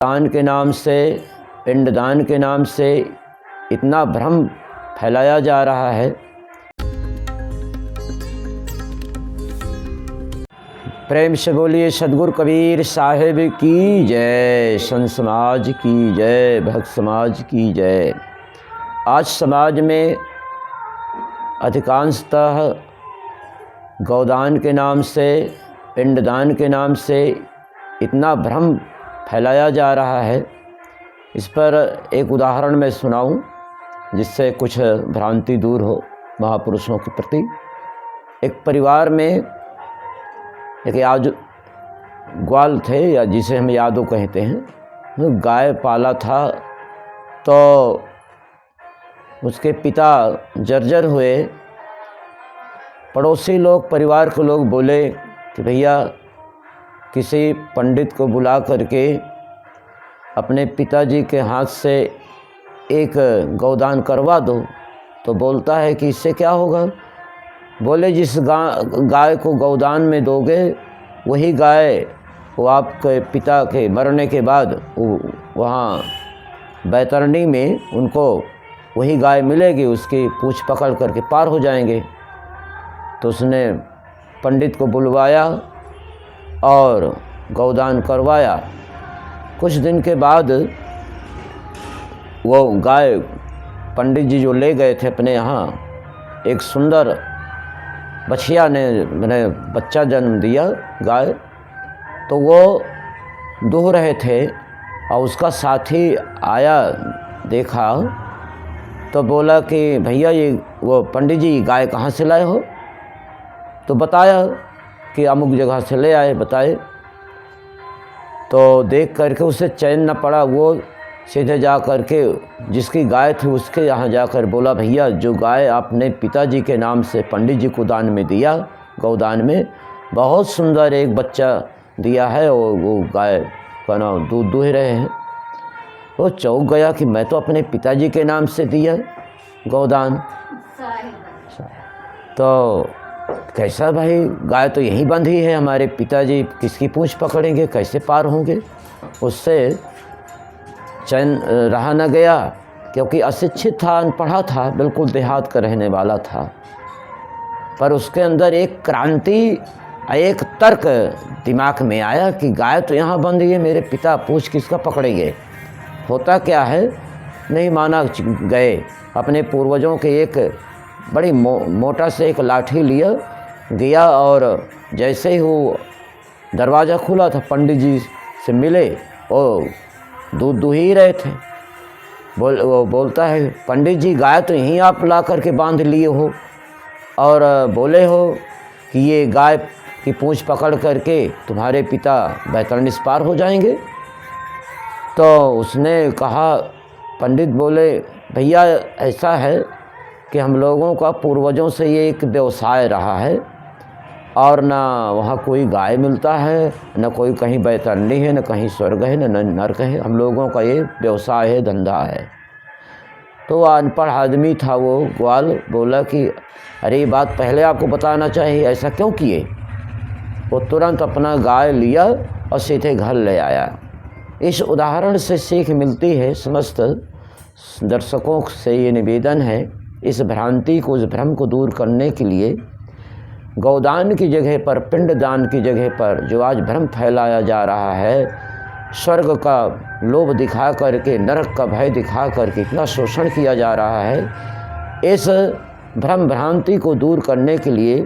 दान के नाम से, पिंडदान के नाम से इतना भ्रम फैलाया जा रहा है। प्रेम से बोलिए सदगुरु कबीर साहिब की जय, संत समाज की जय, भक्त समाज की जय। आज समाज में अधिकांशतः गौदान के नाम से, पिंडदान के नाम से इतना भ्रम फैलाया जा रहा है। इस पर एक उदाहरण मैं सुनाऊं जिससे कुछ भ्रांति दूर हो महापुरुषों के प्रति। एक परिवार में एक ग्वाल थे, या जिसे हम यादव कहते हैं, गाय पाला था। तो उसके पिता जर्जर हुए। पड़ोसी लोग, परिवार के लोग बोले कि भैया किसी पंडित को बुला करके अपने पिताजी के हाथ से एक गौदान करवा दो। तो बोलता है कि इससे क्या होगा? बोले जिस गाय को गौदान में दोगे वही गाय वो आपके पिता के मरने के बाद वहाँ बैतरणी में उनको वही गाय मिलेगी, उसकी पूँछ पकड़ करके पार हो जाएंगे। तो उसने पंडित को बुलवाया और गौदान करवाया। कुछ दिन के बाद वो गाय पंडित जी जो ले गए थे अपने यहाँ, एक सुंदर बछिया ने मैंने बच्चा जन्म दिया गाय। तो वो दूह रहे थे और उसका साथी आया, देखा तो बोला कि भैया ये वो पंडित जी गाय कहाँ से लाए हो? तो बताया कि अमुक जगह से ले आए, बताए। तो देख करके उसे चैन न पड़ा। वो सीधे जा करके जिसकी गाय थी उसके यहाँ जाकर बोला, भैया जो गाय आपने पिताजी के नाम से पंडित जी को दान में दिया, गौदान में, बहुत सुंदर एक बच्चा दिया है और वो गाय का नाम दूध दूह रहे हैं। वो चौंक गया कि मैं तो अपने पिताजी के नाम से दिया गौदान। तो कैसा भाई, गाय तो यहीं बंधी है, हमारे पिताजी किसकी पूँछ पकड़ेंगे, कैसे पार होंगे? उससे चैन रहा न गया, क्योंकि अशिक्षित था, अनपढ़ा था, बिल्कुल देहात का रहने वाला था। पर उसके अंदर एक क्रांति, एक तर्क दिमाग में आया कि गाय तो यहाँ बंधी है, मेरे पिता पूँछ किसका पकड़ेंगे? होता क्या है, नहीं माना। गए अपने पूर्वजों के एक बड़ी मोटा से एक लाठी लिया गया, और जैसे ही वो दरवाज़ा खुला था पंडित जी से मिले, और दूध दूह ही रहे थे। वो बोलता है, पंडित जी गाय तो यहीं आप ला करके बांध लिए हो और बोले हो कि ये गाय की पूँछ पकड़ करके तुम्हारे पिता बैतरणी से पार हो जाएंगे। तो उसने कहा, पंडित बोले, भैया ऐसा है कि हम लोगों का पूर्वजों से ये एक व्यवसाय रहा है, और ना वहाँ कोई गाय मिलता है, न कोई कहीं बैतरणी है, न कहीं स्वर्ग है, न नरक है। हम लोगों का ये व्यवसाय है, धंधा है। तो अनपढ़ आदमी था वो ग्वाल, बोला कि अरे ये बात पहले आपको बताना चाहिए, ऐसा क्यों किए? वो तुरंत अपना गाय लिया और सीधे घर ले आया। इस उदाहरण से सीख मिलती है। समस्त दर्शकों से ये निवेदन है, इस भ्रांति को, इस भ्रम को दूर करने के लिए गौदान की जगह पर, पिंडदान की जगह पर जो आज भ्रम फैलाया जा रहा है, स्वर्ग का लोभ दिखा करके, नरक का भय दिखा करके इतना शोषण किया जा रहा है, इस भ्रम भ्रांति को दूर करने के लिए,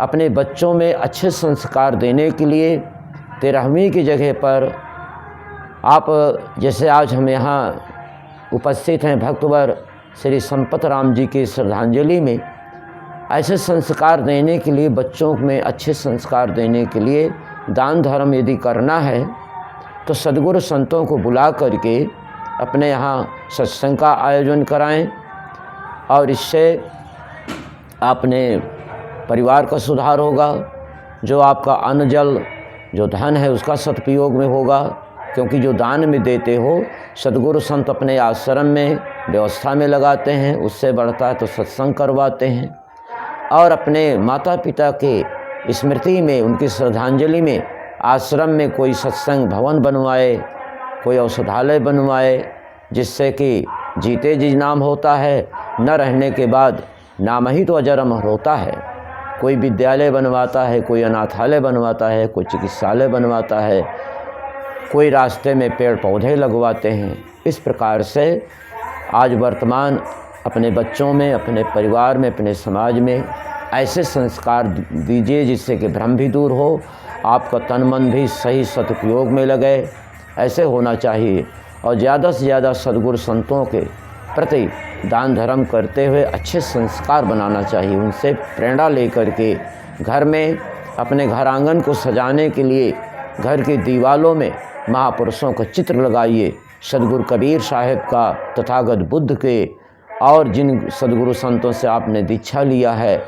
अपने बच्चों में अच्छे संस्कार देने के लिए 13वीं की जगह पर आप, जैसे आज हम यहाँ उपस्थित हैं भक्तवर श्री संपत राम जी की श्रद्धांजलि में, ऐसे संस्कार देने के लिए, बच्चों में अच्छे संस्कार देने के लिए दान धर्म यदि करना है तो सद्गुरु संतों को बुला करके अपने यहाँ सत्संग का आयोजन कराएं, और इससे अपने परिवार का सुधार होगा। जो आपका अन्न जल, जो धन है, उसका सदुपयोग में होगा, क्योंकि जो दान में देते हो सद्गुरु संत अपने आश्रम में व्यवस्था में लगाते हैं, उससे बढ़ता है तो सत्संग करवाते हैं। और अपने माता पिता के स्मृति में, उनकी श्रद्धांजलि में आश्रम में कोई सत्संग भवन बनवाए, कोई औषधालय बनवाए जिससे कि जीते जी नाम होता है, न रहने के बाद नाम ही तो अजर अमर होता है। कोई विद्यालय बनवाता है, कोई अनाथालय बनवाता है, कोई चिकित्सालय बनवाता है, कोई रास्ते में पेड़ पौधे लगवाते हैं। इस प्रकार से आज वर्तमान अपने बच्चों में, अपने परिवार में, अपने समाज में ऐसे संस्कार दीजिए जिससे कि भ्रम भी दूर हो, आपका तन मन भी सही सदुपयोग में लगे। ऐसे होना चाहिए और ज़्यादा से ज़्यादा सद्गुरु संतों के प्रति दान धर्म करते हुए अच्छे संस्कार बनाना चाहिए। उनसे प्रेरणा लेकर के घर में अपने घर आंगन को सजाने के लिए घर की दीवारों में महापुरुषों का चित्र लगाइए। सद्गुरु कबीर साहब का, तथागत बुद्ध के और जिन सद्गुरु संतों से आपने दीक्षा लिया है,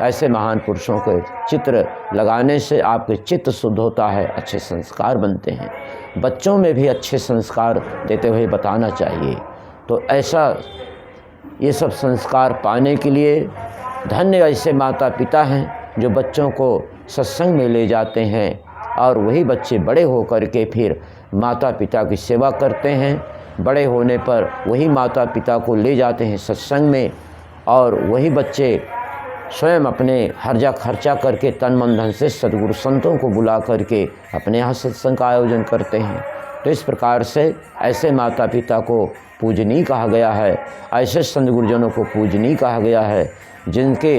ऐसे महान पुरुषों के चित्र लगाने से आपके चित्त शुद्ध होता है, अच्छे संस्कार बनते हैं। बच्चों में भी अच्छे संस्कार देते हुए बताना चाहिए। तो ऐसा ये सब संस्कार पाने के लिए धन्य ऐसे माता पिता हैं जो बच्चों को सत्संग में ले जाते हैं और वही बच्चे बड़े होकर के फिर माता पिता की सेवा करते हैं। बड़े होने पर वही माता पिता को ले जाते हैं सत्संग में और वही बच्चे स्वयं अपने हर्जा खर्चा करके तन मन धन से सद्गुरु संतों को बुला करके अपने यहाँ सत्संग का आयोजन करते हैं। तो इस प्रकार से ऐसे माता पिता को पूजनीय कहा गया है, ऐसे संत गुरुजनों को पूजनीय कहा गया है जिनके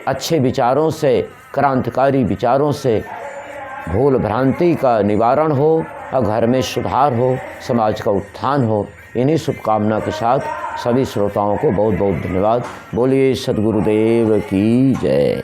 अच्छे विचारों से, क्रांतिकारी विचारों से भूल भ्रांति का निवारण हो और घर में सुधार हो, समाज का उत्थान हो। इन्हीं शुभकामना के साथ सभी श्रोताओं को बहुत बहुत धन्यवाद। बोलिए सद्गुरुदेव की जय।